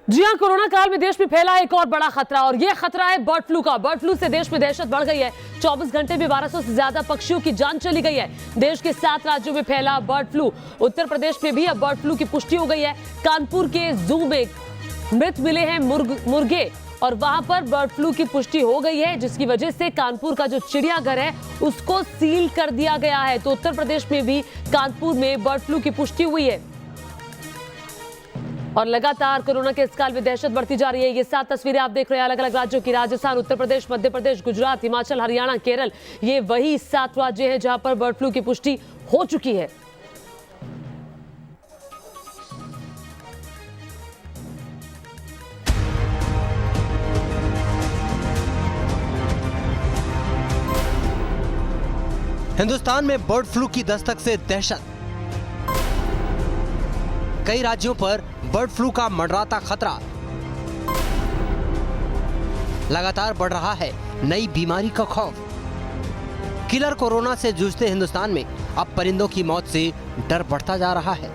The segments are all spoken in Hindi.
जी हां, कोरोना काल में देश में फैला एक और बड़ा खतरा और यह खतरा है बर्ड फ्लू का। बर्ड फ्लू से देश में दहशत बढ़ गई है। 24 घंटे में 1200 से ज्यादा पक्षियों की जान चली गई है। देश के 7 राज्यों में फैला बर्ड फ्लू। उत्तर प्रदेश में भी अब बर्ड फ्लू की पुष्टि हो गई है। कानपुर के जू में मृत मिले हैं मुर्गे और वहां पर बर्ड फ्लू की पुष्टि हो गई है, जिसकी वजह से कानपुर का जो चिड़ियाघर है उसको सील कर दिया गया है। तो उत्तर प्रदेश में भी कानपुर में बर्ड फ्लू की पुष्टि हुई है और लगातार कोरोना के इस काल में दहशत बढ़ती जा रही है। ये 7 तस्वीरें आप देख रहे हैं अलग अलग राज्यों की। राजस्थान, उत्तर प्रदेश, मध्य प्रदेश, गुजरात, हिमाचल, हरियाणा, केरल, ये वही 7 राज्य हैं जहां पर बर्ड फ्लू की पुष्टि हो चुकी है। हिंदुस्तान में बर्ड फ्लू की दस्तक से दहशत। कई राज्यों पर बर्ड फ्लू का मंडराता खतरा। लगातार बढ़ रहा है नई बीमारी का खौफ। किलर कोरोना से जूझते हिंदुस्तान में अब परिंदों की मौत से डर बढ़ता जा रहा है।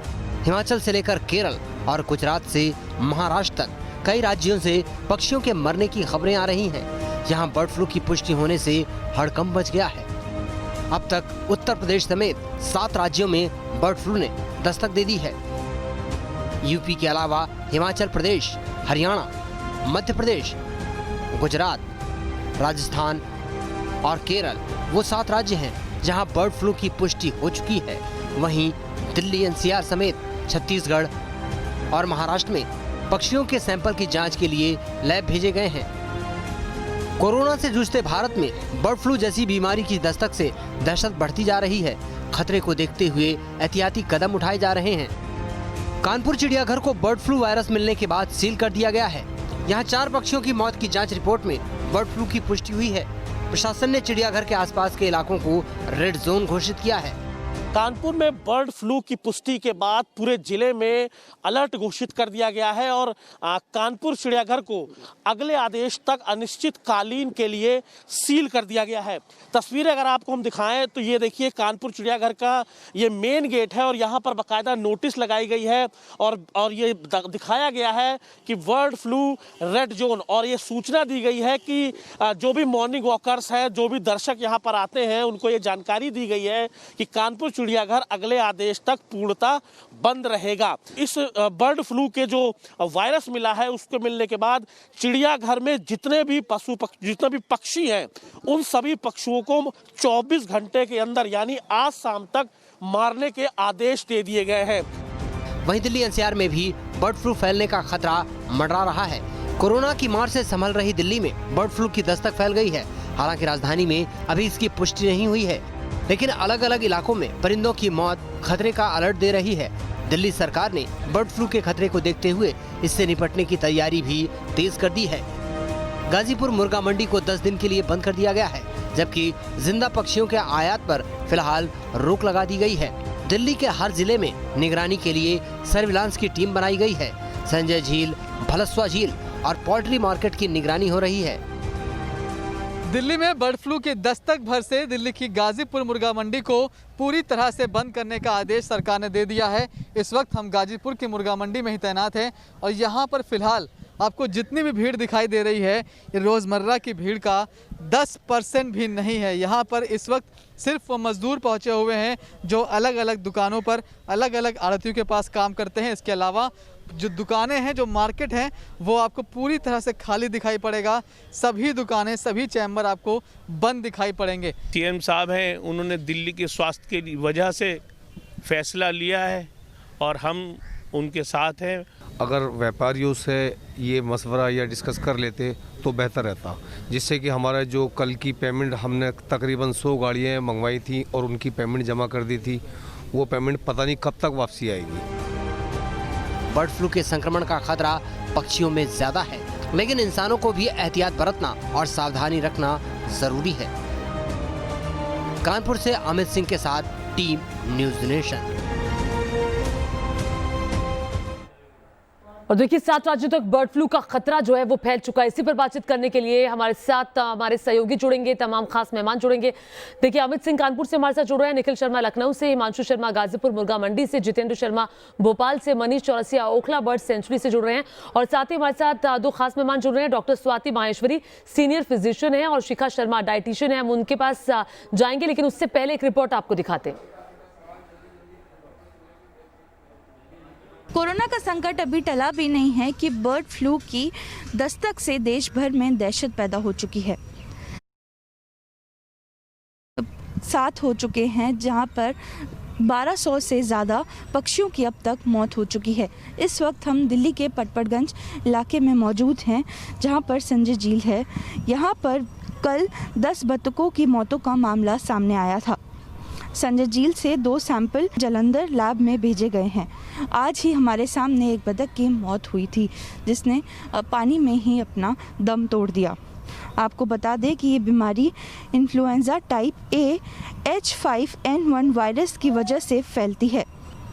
हिमाचल से लेकर केरल और गुजरात से महाराष्ट्र तक कई राज्यों से पक्षियों के मरने की खबरें आ रही हैं। यहां बर्ड फ्लू की पुष्टि होने से हड़कंप मच गया है। अब तक उत्तर प्रदेश समेत 7 राज्यों में बर्ड फ्लू ने दस्तक दे दी है। यूपी के अलावा हिमाचल प्रदेश, हरियाणा, मध्य प्रदेश, गुजरात, राजस्थान और केरल वो 7 राज्य हैं जहां बर्ड फ्लू की पुष्टि हो चुकी है। वहीं दिल्ली, एनसीआर समेत छत्तीसगढ़ और महाराष्ट्र में पक्षियों के सैंपल की जांच के लिए लैब भेजे गए हैं। कोरोना से जूझते भारत में बर्ड फ्लू जैसी बीमारी की दस्तक से दहशत बढ़ती जा रही है। खतरे को देखते हुए एहतियाती कदम उठाए जा रहे हैं। कानपुर चिड़ियाघर को बर्ड फ्लू वायरस मिलने के बाद सील कर दिया गया है। यहाँ 4 पक्षियों की मौत की जांच रिपोर्ट में बर्ड फ्लू की पुष्टि हुई है। प्रशासन ने चिड़ियाघर के आसपास के इलाकों को रेड जोन घोषित किया है। कानपुर में बर्ड फ्लू की पुष्टि के बाद पूरे जिले में अलर्ट घोषित कर दिया गया है और कानपुर चिड़ियाघर को अगले आदेश तक अनिश्चितकालीन के लिए सील कर दिया गया है। तस्वीरें अगर आपको हम दिखाएं तो ये देखिए कानपुर चिड़ियाघर का ये मेन गेट है और यहाँ पर बाकायदा नोटिस लगाई गई है और ये दिखाया गया है कि बर्ड फ्लू रेड जोन, और ये सूचना दी गई है कि जो भी मॉर्निंग वॉकर्स हैं, जो भी दर्शक यहाँ पर आते हैं, उनको ये जानकारी दी गई है कि कानपुर चिड़ियाघर अगले आदेश तक पूर्णतः बंद रहेगा। इस बर्ड फ्लू के जो वायरस मिला है उसके मिलने के बाद चिड़ियाघर में जितने भी पक्षी हैं उन सभी पक्षुओं को 24 घंटे के अंदर यानी आज शाम तक मारने के आदेश दे दिए गए हैं। वहीं दिल्ली एनसीआर में भी बर्ड फ्लू फैलने का खतरा मंडरा रहा है। कोरोना की मार से संभल रही दिल्ली में बर्ड फ्लू की दस्तक फैल गई है। हालांकि राजधानी में अभी इसकी पुष्टि नहीं हुई है, लेकिन अलग अलग इलाकों में परिंदों की मौत खतरे का अलर्ट दे रही है। दिल्ली सरकार ने बर्ड फ्लू के खतरे को देखते हुए इससे निपटने की तैयारी भी तेज कर दी है। गाजीपुर मुर्गा मंडी को 10 दिन के लिए बंद कर दिया गया है, जबकि जिंदा पक्षियों के आयात पर फिलहाल रोक लगा दी गई है। दिल्ली के हर जिले में निगरानी के लिए सर्विलांस की टीम बनाई गई है। संजय झील, भलस्वा झील और पोल्ट्री मार्केट की निगरानी हो रही है। दिल्ली में बर्ड फ्लू की दस्तक भर से दिल्ली की गाजीपुर मुर्गा मंडी को पूरी तरह से बंद करने का आदेश सरकार ने दे दिया है। इस वक्त हम गाजीपुर की मुर्गा मंडी में ही तैनात हैं और यहाँ पर फिलहाल आपको जितनी भी भीड़ दिखाई दे रही है ये रोज़मर्रा की भीड़ का 10% भी नहीं है। यहाँ पर इस वक्त सिर्फ वो मजदूर पहुँचे हुए हैं जो अलग अलग दुकानों पर अलग अलग आड़तियों के पास काम करते हैं। इसके अलावा जो दुकानें हैं, जो मार्केट हैं, वो आपको पूरी तरह से खाली दिखाई पड़ेगा। सभी दुकानें, सभी चैम्बर आपको बंद दिखाई पड़ेंगे। सीएम साहब हैं, उन्होंने दिल्ली के स्वास्थ्य की वजह से फैसला लिया है और हम उनके साथ हैं। अगर व्यापारियों से ये मशवरा या डिस्कस कर लेते तो बेहतर रहता, जिससे कि हमारा जो कल की पेमेंट हमने तकरीबन 100 गाड़ियाँ मंगवाई थी और उनकी पेमेंट जमा कर दी थी, वो पेमेंट पता नहीं कब तक वापसी आएगी। बर्ड फ्लू के संक्रमण का खतरा पक्षियों में ज्यादा है, लेकिन इंसानों को भी एहतियात बरतना और सावधानी रखना जरूरी है। कानपुर से अमित सिंह के साथ टीम न्यूज़ नेशन। और देखिए 7 राज्यों तक बर्ड फ्लू का खतरा जो है वो फैल चुका है। इसी पर बातचीत करने के लिए हमारे साथ हमारे सहयोगी जुड़ेंगे, तमाम खास मेहमान जुड़ेंगे। देखिए अमित सिंह कानपुर से हमारे साथ जुड़ रहे हैं, निखिल शर्मा लखनऊ से, हिमांशु शर्मा गाजीपुर मुर्गा मंडी से, जितेंद्र शर्मा भोपाल से, मनीष चौरसिया ओखला बर्ड सेंचुरी से जुड़ रहे हैं। और साथ ही हमारे साथ दो खास मेहमान जुड़ रहे हैं, doctor Swati Maheshwari senior physician है और शिखा शर्मा डाइटिशियन है। हम उनके पास जाएंगे, लेकिन उससे पहले एक रिपोर्ट आपको दिखाते हैं। कोरोना का संकट अभी टला भी नहीं है कि बर्ड फ्लू की दस्तक से देश भर में दहशत पैदा हो चुकी है। 7 हो चुके हैं जहां पर 1200 से ज़्यादा पक्षियों की अब तक मौत हो चुकी है। इस वक्त हम दिल्ली के पटपड़गंज इलाके में मौजूद हैं, जहां पर संजय झील है। यहां पर कल 10 बतखों की मौतों का मामला सामने आया था। संजय झील से 2 सैंपल जालंधर लैब में भेजे गए हैं। आज ही हमारे सामने एक बतख की मौत हुई थी, जिसने पानी में ही अपना दम तोड़ दिया। आपको बता दें कि ये बीमारी influenza type A H5N1 virus की वजह से फैलती है।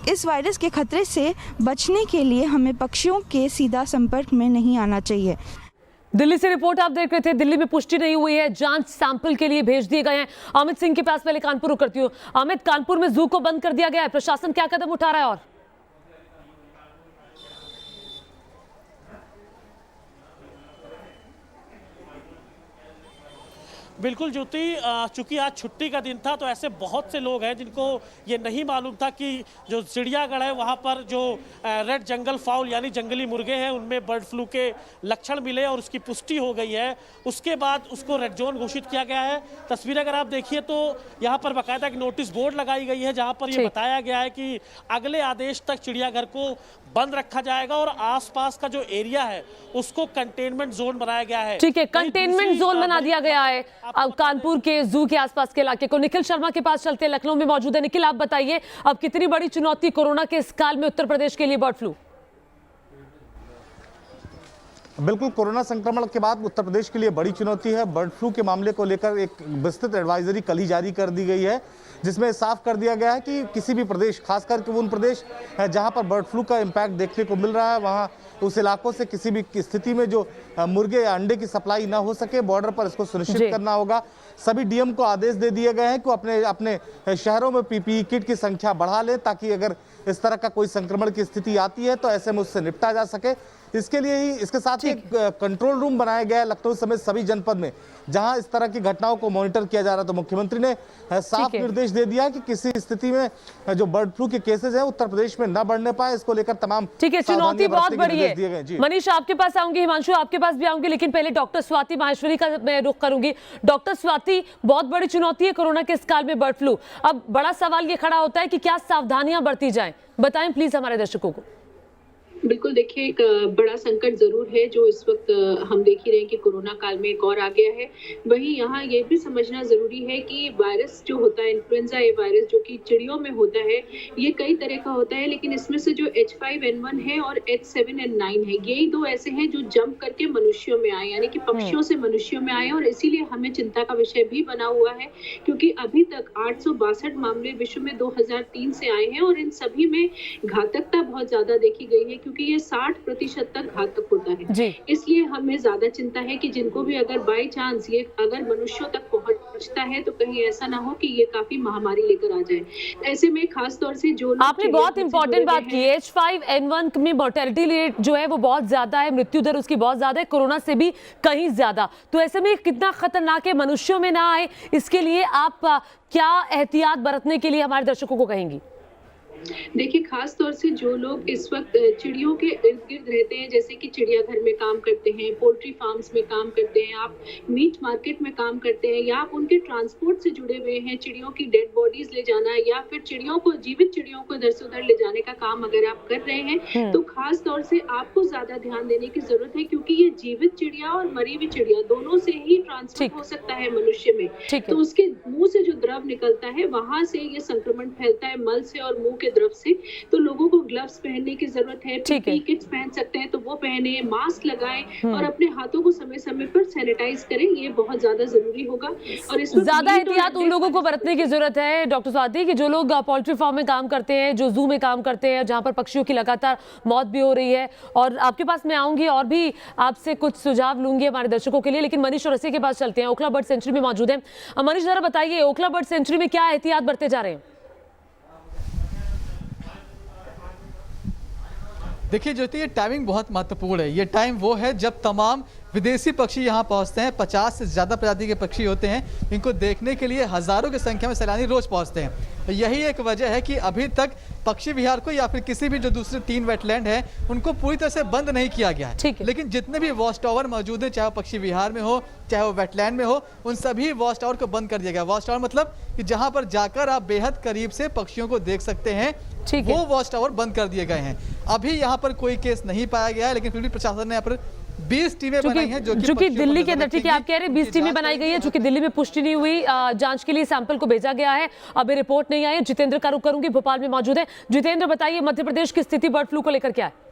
इस वायरस के खतरे से बचने के लिए हमें पक्षियों के सीधा संपर्क में नहीं आना चाहिए। दिल्ली से रिपोर्ट आप देख रहे थे। दिल्ली में पुष्टि नहीं हुई है, जांच सैंपल के लिए भेज दिए गए हैं। अमित सिंह के पास पहले कानपुर रुक करती हूँ। अमित, कानपुर में जू को बंद कर दिया गया है, प्रशासन क्या कदम उठा रहा है? और बिल्कुल ज्योति, चूंकि आज छुट्टी का दिन था तो ऐसे बहुत से लोग हैं जिनको ये नहीं मालूम था कि जो चिड़ियाघर है वहाँ पर जो रेड जंगल फाउल यानी जंगली मुर्गे हैं उनमें बर्ड फ्लू के लक्षण मिले और उसकी पुष्टि हो गई है। उसके बाद उसको रेड जोन घोषित किया गया है। तस्वीर अगर आप देखिए तो यहाँ पर बाकायदा एक नोटिस बोर्ड लगाई गई है जहाँ पर ये बताया गया है कि अगले आदेश तक चिड़ियाघर को बंद रखा जाएगा और आसपास का जो एरिया है उसको कंटेनमेंट जोन बनाया गया है। ठीक है, कंटेनमेंट जोन बना दिया गया है अब कानपुर के जू के आसपास के इलाके को। निखिल शर्मा के पास चलते हैं, लखनऊ में मौजूद है। निखिल, आप बताइए अब कितनी बड़ी चुनौती कोरोना के इस काल में उत्तर प्रदेश के लिए बर्ड फ्लू? बिल्कुल, कोरोना संक्रमण के बाद उत्तर प्रदेश के लिए बड़ी चुनौती है। बर्ड फ्लू के मामले को लेकर एक विस्तृत एडवाइजरी कल ही जारी कर दी गई है, जिसमें साफ कर दिया गया है कि किसी भी प्रदेश, खासकर के उन प्रदेश जहां पर बर्ड फ्लू का इम्पैक्ट देखने को मिल रहा है, वहां उस इलाकों से किसी भी स्थिति में जो मुर्गे या अंडे की सप्लाई ना हो सके, बॉर्डर पर इसको सुनिश्चित करना होगा। सभी डीएम को आदेश दे दिए गए हैं कि अपने अपने शहरों में पीपीई किट की संख्या बढ़ा लें, ताकि अगर इस तरह का कोई संक्रमण की स्थिति आती है तो ऐसे में उससे निपटा जा सके। इसके लिए ही, इसके साथ ही एक कंट्रोल रूम बनाया गया है लखनऊ समेत सभी जनपद में, जहां इस तरह की घटनाओं को मॉनिटर किया जा रहा है। तो मुख्यमंत्री ने साफ निर्देश दे दिया कि किसी स्थिति में जो बर्ड फ्लू के केसेस हैं उत्तर प्रदेश में न बढ़ने पाए, इसको लेकर तमाम चुनौती बहुत बड़ी है। मनीष, आपके पास आऊंगी, हिमांशु आपके पास भी आऊंगी, लेकिन पहले डॉक्टर स्वाति माहेश्वरी का मैं रुख करूंगी। डॉक्टर स्वाति, बहुत बड़ी चुनौती है कोरोना के इस काल में बर्ड फ्लू। अब बड़ा सवाल ये खड़ा होता है कि क्या सावधानियां बरती जाएं, बताएं प्लीज हमारे दर्शकों को। बिल्कुल, देखिए एक बड़ा संकट जरूर है जो इस वक्त हम देख ही रहे हैं कि कोरोना काल में एक और आ गया है। वहीं यहाँ ये भी समझना जरूरी है कि वायरस जो होता है, इन्फ्लुएंजा ए वायरस जो कि चिड़ियों में होता है, ये कई तरह का होता है, लेकिन इसमें से जो H5N1 है और H7N9 है, यही 2 ऐसे हैं जो जंप करके मनुष्यों में आए, यानी कि पक्षियों से मनुष्यों में आए। और इसीलिए हमें चिंता का विषय भी बना हुआ है, क्योंकि अभी तक 862 मामले विश्व में 2003 से आए हैं और इन सभी में घातकता बहुत ज्यादा देखी गई है, क्योंकि ये 60% तक घातक होता है। इसलिए हमें ज्यादा चिंता है कि जिनको भी अगर बाय चांस ये अगर मनुष्यों तक पहुंचता है तो कहीं ऐसा ना हो कि ये काफी महामारी लेकर आ जाए। ऐसे में खास तौर से जो आपने बहुत इंपॉर्टेंट बात की, H5N1 में मोर्टेलिटी रेट जो है वो बहुत ज्यादा है, मृत्यु दर उसकी बहुत ज्यादा है, कोरोना से भी कहीं ज्यादा। तो ऐसे में कितना खतरनाक है, मनुष्यों में ना आए, इसके लिए आप क्या एहतियात बरतने के लिए हमारे दर्शकों को कहेंगी? देखिए, खास तौर से जो लोग इस वक्त चिड़ियों के इर्द गिर्द रहते हैं, जैसे कि चिड़ियाघर में काम करते हैं, पोल्ट्री फार्म्स में काम करते हैं, आप मीट मार्केट में काम करते हैं, या आप उनके ट्रांसपोर्ट से जुड़े हुए हैं, चिड़ियों की डेड बॉडीज ले जाना या फिर चिड़ियों को, जीवित चिड़ियों को इधर से उधर ले जाने का काम अगर आप कर रहे हैं, तो खास तौर से आपको ज्यादा ध्यान देने की जरूरत है, क्योंकि ये जीवित चिड़िया और मरी हुई चिड़िया दोनों से ही ट्रांसफर हो सकता है मनुष्य में। तो उसके मुंह से जो द्रव निकलता है वहां से ये संक्रमण फैलता है, मल से और मुंह के तरफ से, तो लोगों को ग्लव्स पहनने की जरूरत है, ठीक है। पीपीई किट्स पहन सकते हैं तो वो पहने, मास्क लगाएं और अपने हाथों को समय समय पर सैनिटाइज करें, ये बहुत ज्यादा जरूरी होगा। और इस वक्त ज्यादा मीट और एहतियात उन अंडे लोगों को बरतने की जरूरत है डॉक्टर स्वाति, कि जो लोग पोल्ट्री फार्म में काम करते हैं, जो जू में काम करते हैं, जहां पर पक्षियों की लगातार मौत भी हो रही है। और आपके पास मैं आऊंगी और भी आपसे कुछ सुझाव लूंगी हमारे दर्शकों के लिए, लेकिन मनीष और रसिया के पास चलते हैं। ओखला बर्ड सेंचुरी में मौजूद है मनीष, जरा बताइए ओखला बर्ड सेंचुरी में क्या एहतियात बरते जा रहे हैं? देखिए ज्योति, ये टाइमिंग बहुत महत्वपूर्ण है। ये टाइम वो है जब तमाम विदेशी पक्षी यहाँ पहुँचते हैं। 50 से ज़्यादा प्रजाति के पक्षी होते हैं। इनको देखने के लिए हज़ारों की संख्या में सैलानी रोज़ पहुँचते हैं। यही एक वजह है कि अभी तक पक्षी विहार को या फिर किसी भी जो दूसरे 3 वेटलैंड हैं उनको पूरी तरह से बंद नहीं किया गया है। लेकिन जितने भी वॉच टावर मौजूद हैं, चाहे वो पक्षी विहार में हो चाहे वो वेटलैंड में हो, उन सभी वॉच टावर को बंद कर दिया गया। वॉच टावर मतलब कि जहाँ पर जाकर आप बेहद करीब से पक्षियों को देख सकते हैं, वो वॉच टावर बंद कर दिए गए हैं। अभी यहाँ पर कोई केस नहीं पाया गया है, लेकिन फिर भी प्रशासन ने यहाँ पर 20 टीमें बनाई हैं जो कि दिल्ली के अंदर, ठीक है आप कह रहे हैं 20 टीमें बनाई गई है, जो कि दिल्ली में पुष्टि नहीं हुई, जांच के लिए सैंपल को भेजा गया है, अभी रिपोर्ट नहीं आई है। जितेंद्र का रुख करूंगी, भोपाल में मौजूद है। जितेंद्र बताइए मध्य प्रदेश की स्थिति बर्ड फ्लू को लेकर क्या है?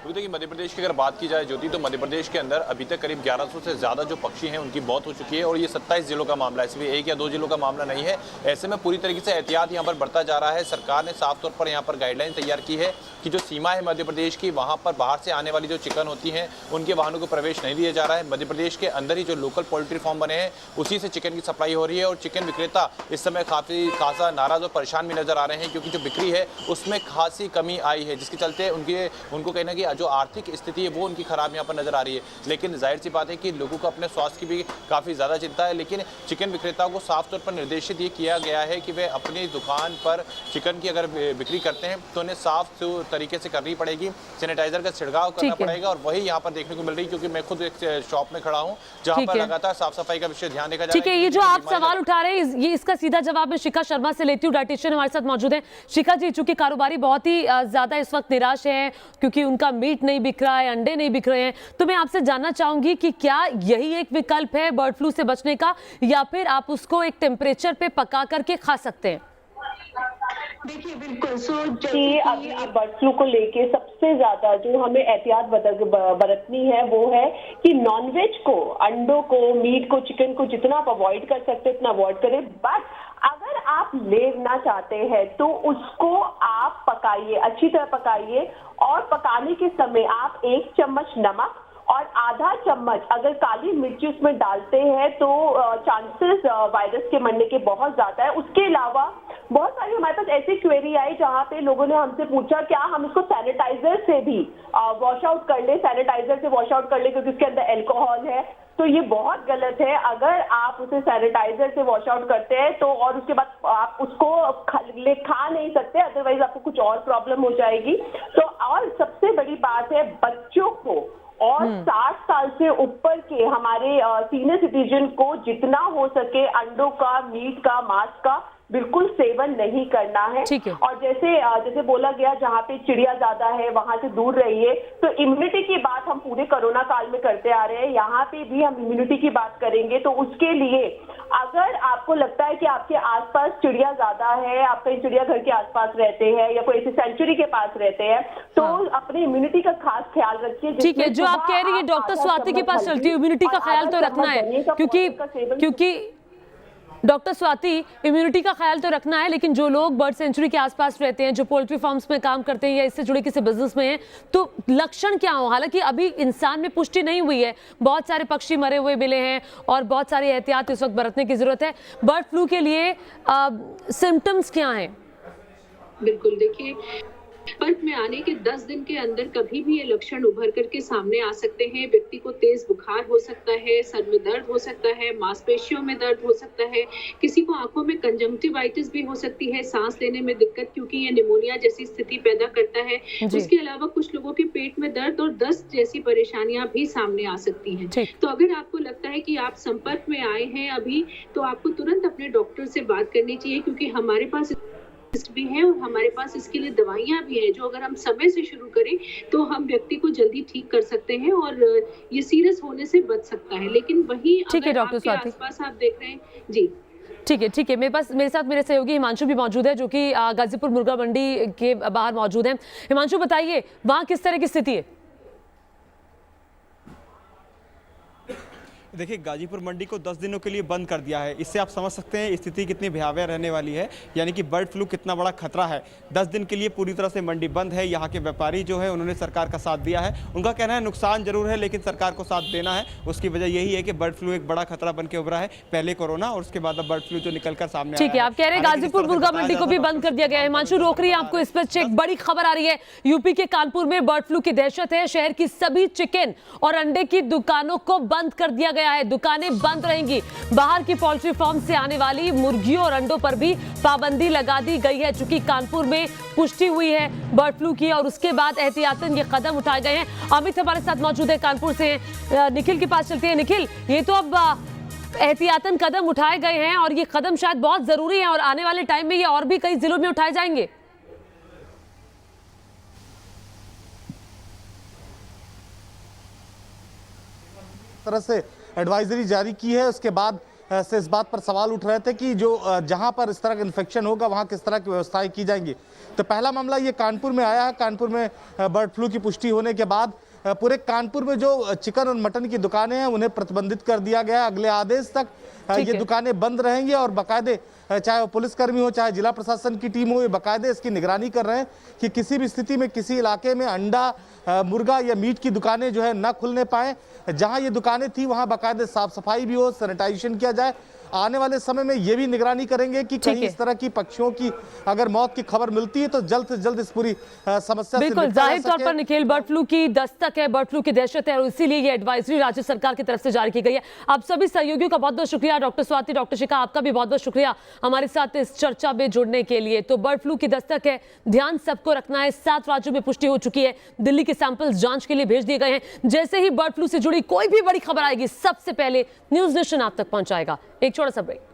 देखिए मध्य प्रदेश की अगर बात की जाए ज्योति, तो मध्य प्रदेश के अंदर अभी तक करीब 1100 से ज़्यादा जो पक्षी हैं उनकी मौत हो चुकी है और ये 27 जिलों का मामला है, सिर्फ 1 या 2 जिलों का मामला नहीं है। ऐसे में पूरी तरीके से एहतियात यहाँ पर बढ़ता जा रहा है। सरकार ने साफ तौर पर यहाँ पर गाइडलाइन तैयार की है कि जो सीमा है मध्य प्रदेश की, वहाँ पर बाहर से आने वाली जो चिकन होती हैं उनके वाहनों को प्रवेश नहीं दिया जा रहा है। मध्य प्रदेश के अंदर ही जो लोकल पोल्ट्री फार्म बने हैं उसी से चिकन की सप्लाई हो रही है और चिकन विक्रेता इस समय काफ़ी खासा नाराज और परेशान भी नजर आ रहे हैं, क्योंकि जो बिक्री है उसमें खासी कमी आई है, जिसके चलते उनको कहना कि जो आर्थिक स्थिति है वो उनकी खराब यहाँ पर नजर आ रही है। लेकिन जाहिर सी बात है कि लोगों को अपने स्वास्थ्य की भी काफ़ी ज़्यादा चिंता है। लेकिन चिकन विक्रेताओं को साफ तौर पर निर्देशित ये किया गया है कि वे अपनी दुकान पर चिकन की अगर बिक्री करते हैं तो उन्हें साफ तरीके से करनी पड़ेगी, सैनिटाइजर का छिड़काव करना पड़ेगा। और वही यहाँ पर देखने को मिल रही है, क्योंकि मैं खुद एक शॉप में खड़ा हूँ जहाँ पर लगातार साफ सफाई का विषय ध्यान देखा जा रहा है। ठीक है, ये जो आप सवाल उठा रहे हैं ये इसका सीधा जवाब मैं शिखा शर्मा से लेती हूँ, डाइटिशियन हमारे साथ मौजूद है। शिखा जी, चूंकि कारोबारी बहुत ही ज्यादा इस वक्त निराश है क्योंकि उनका मीट नहीं बिक रहा है, अंडे नहीं बिक रहे हैं, तो मैं आपसे जानना चाहूंगी कि क्या यही एक विकल्प है बर्ड फ्लू से बचने का, या फिर आप उसको एक टेम्परेचर पे पका करके खा सकते हैं? देखिए बिल्कुल, कि अभी बर्ड फ्लू को लेके सबसे ज्यादा जो हमें एहतियात बरतनी है वो है कि नॉनवेज को, अंडों को, मीट को, चिकन को जितना आप अवॉइड कर सकते हैं उतना अवॉइड करें। बट अगर आप लेना चाहते हैं तो उसको आप पकाइए, अच्छी तरह पकाइए, और पकाने के समय आप 1 चम्मच नमक और आधा चम्मच अगर काली मिर्ची उसमें डालते हैं तो चांसेस वायरस के मरने के बहुत ज्यादा है। उसके अलावा बहुत सारी हमारे पास ऐसी क्वेरी आई जहाँ पे लोगों ने हमसे पूछा क्या हम इसको सैनिटाइजर से भी वॉश आउट कर ले, सैनिटाइजर से वॉश आउट कर ले क्योंकि उसके अंदर अल्कोहल है। तो ये बहुत गलत है। अगर आप उसे सैनिटाइजर से वॉश आउट करते हैं तो, और उसके बाद आप उसको खा नहीं सकते, अदरवाइज आपको कुछ और प्रॉब्लम हो जाएगी। तो और सबसे बड़ी बात है बच्चों को और 60 साल से ऊपर के हमारे सीनियर सिटीजन को जितना हो सके अंडों का, मीट का, मांस का बिल्कुल सेवन नहीं करना है। और जैसे बोला गया जहाँ पे चिड़िया ज्यादा है वहां से दूर रहिए। तो इम्यूनिटी की बात हम पूरे कोरोना काल में करते आ रहे हैं, यहाँ पे भी हम इम्यूनिटी की बात करेंगे। तो उसके लिए अगर आपको लगता है कि आपके आसपास चिड़िया ज्यादा है, आप कहीं चिड़ियाघर के आसपास रहते हैं या कोई ऐसी सेंचुरी के पास रहते हैं, तो अपनी इम्यूनिटी का खास ख्याल रखिए। ठीक है, जो आप कह रही है डॉक्टर स्वाति के पास चलती है, इम्यूनिटी का ख्याल तो रखना है, क्योंकि डॉक्टर स्वाति इम्यूनिटी का ख्याल तो रखना है, लेकिन जो लोग बर्ड सेंचुरी के आसपास रहते हैं, जो पोल्ट्री फार्म्स में काम करते हैं या इससे जुड़े किसी बिजनेस में हैं, तो लक्षण क्या हो? हालांकि अभी इंसान में पुष्टि नहीं हुई है, बहुत सारे पक्षी मरे हुए मिले हैं और बहुत सारी एहतियात इस वक्त बरतने की जरूरत है। बर्ड फ्लू के लिए सिम्टम्स क्या हैं? बिल्कुल, देखिए संपर्क में आने के 10 दिन के अंदर कभी भी ये लक्षण उभर करके सामने आ सकते हैं। व्यक्ति को तेज बुखार हो सकता है, सर में दर्द हो सकता है, मांसपेशियों में दर्द हो सकता है, किसी को आंखों में कंजंक्टिवाइटिस भी हो सकती है, सांस लेने में दिक्कत क्योंकि ये निमोनिया जैसी स्थिति पैदा करता है। उसके अलावा कुछ लोगों के पेट में दर्द और दस्त जैसी परेशानियां भी सामने आ सकती हैं। तो अगर आपको लगता है कि आप संपर्क में आए हैं अभी, तो आपको तुरंत अपने डॉक्टर से बात करनी चाहिए, क्योंकि हमारे पास भी है और हमारे पास इसके लिए दवाइयां भी है, जो अगर हम समय से शुरू करें तो हम व्यक्ति को जल्दी ठीक कर सकते हैं और ये सीरियस होने से बच सकता है। लेकिन वही अगर आपके आसपास आप देख रहे हैं जी, ठीक है, मेरे साथ मेरे सहयोगी हिमांशु भी मौजूद है, जो कि गाजीपुर मुर्गा मंडी के बाहर मौजूद है। हिमांशु, बताइए वहां किस तरह की स्थिति है? देखिए, गाजीपुर मंडी को 10 दिनों के लिए बंद कर दिया है। इससे आप समझ सकते हैं स्थिति कितनी भयावह रहने वाली है, यानी कि बर्ड फ्लू कितना बड़ा खतरा है। 10 दिन के लिए पूरी तरह से मंडी बंद है। यहाँ के व्यापारी जो है उन्होंने सरकार का साथ दिया है। उनका कहना है नुकसान जरूर है, लेकिन सरकार को साथ देना है। उसकी वजह यही है कि बर्ड फ्लू एक बड़ा खतरा बन के उभरा है। पहले कोरोना और उसके बाद अब बर्ड फ्लू जो निकलकर सामने ठीक है, आप कह रहे हैं गाजीपुर मुर्गा मंडी को भी बंद कर दिया गया है। हिमांशु, रोक रही है आपको इस पर, एक बड़ी खबर आ रही है। यूपी के कानपुर में बर्ड फ्लू की दहशत है। शहर की सभी चिकन और अंडे की दुकानों को बंद कर दिया गया है। दुकानें बंद रहेंगी। बाहर की पोल्ट्री फार्म से आने वाली मुर्गियों और अंडों पर भी पाबंदी लगा दी गई है। चूंकि कानपुर में पुष्टि हुई है बर्ड फ्लू की और उसके बाद एहतियातन ये कदम उठाए गए हैं। अमित हमारे साथ मौजूद है कानपुर से। निखिल के पास चलते हैं। निखिल, ये तो अब एहतियातन कदम उठाए गए हैं और ये कदम शायद बहुत जरूरी है और आने वाले टाइम में ये और भी कई जिलों में उठाए जाएंगे। तरह से एडवाइजरी जारी की है, उसके बाद से इस बात पर सवाल उठ रहे थे कि जो जहां पर इस तरह का इन्फेक्शन होगा वहां किस तरह की व्यवस्थाएं की जाएंगी। तो पहला मामला ये कानपुर में आया है। कानपुर में बर्ड फ्लू की पुष्टि होने के बाद पूरे कानपुर में जो चिकन और मटन की दुकानें हैं उन्हें प्रतिबंधित कर दिया गया है। अगले आदेश तक ये दुकानें बंद रहेंगी और बाकायदे, चाहे वो पुलिसकर्मी हो चाहे जिला प्रशासन की टीम हो, ये बाकायदे इसकी निगरानी कर रहे हैं कि किसी भी स्थिति में किसी इलाके में अंडा, मुर्गा या मीट की दुकानें जो है न खुलने पाए। जहां ये दुकानें थी वहां बाकायदे साफ सफाई भी हो, सैनिटाइजेशन किया जाए। आने वाले समय में ये भी निगरानी करेंगे कि कहीं इस तरह की पक्षियों की अगर मौत की खबर मिलती है तो जल्द से जल्द इस पूरी समस्या से बिल्कुल जाहिर तौर पर निखिल, बर्ड फ्लू की दस्तक है, बर्ड फ्लू की दहशत है और इसीलिए ये एडवाइजरी राज्य सरकार की तरफ से जारी की गई है। आप सभी सहयोगियों का बहुत बहुत शुक्रिया। डॉक्टर स्वाति, डॉक्टर शिखा, आपका भी बहुत बहुत शुक्रिया हमारे साथ इस चर्चा में जुड़ने के लिए। तो बर्ड फ्लू की दस्तक है, ध्यान सबको रखना है। 7 राज्यों में पुष्टि हो चुकी है। दिल्ली के सैंपल्स जांच के लिए भेज दिए गए हैं। जैसे ही बर्ड फ्लू से जुड़ी कोई भी बड़ी खबर आएगी सबसे पहले न्यूज नेशन आप तक पहुंचाएगा। एक छोटा सा ब्रेक।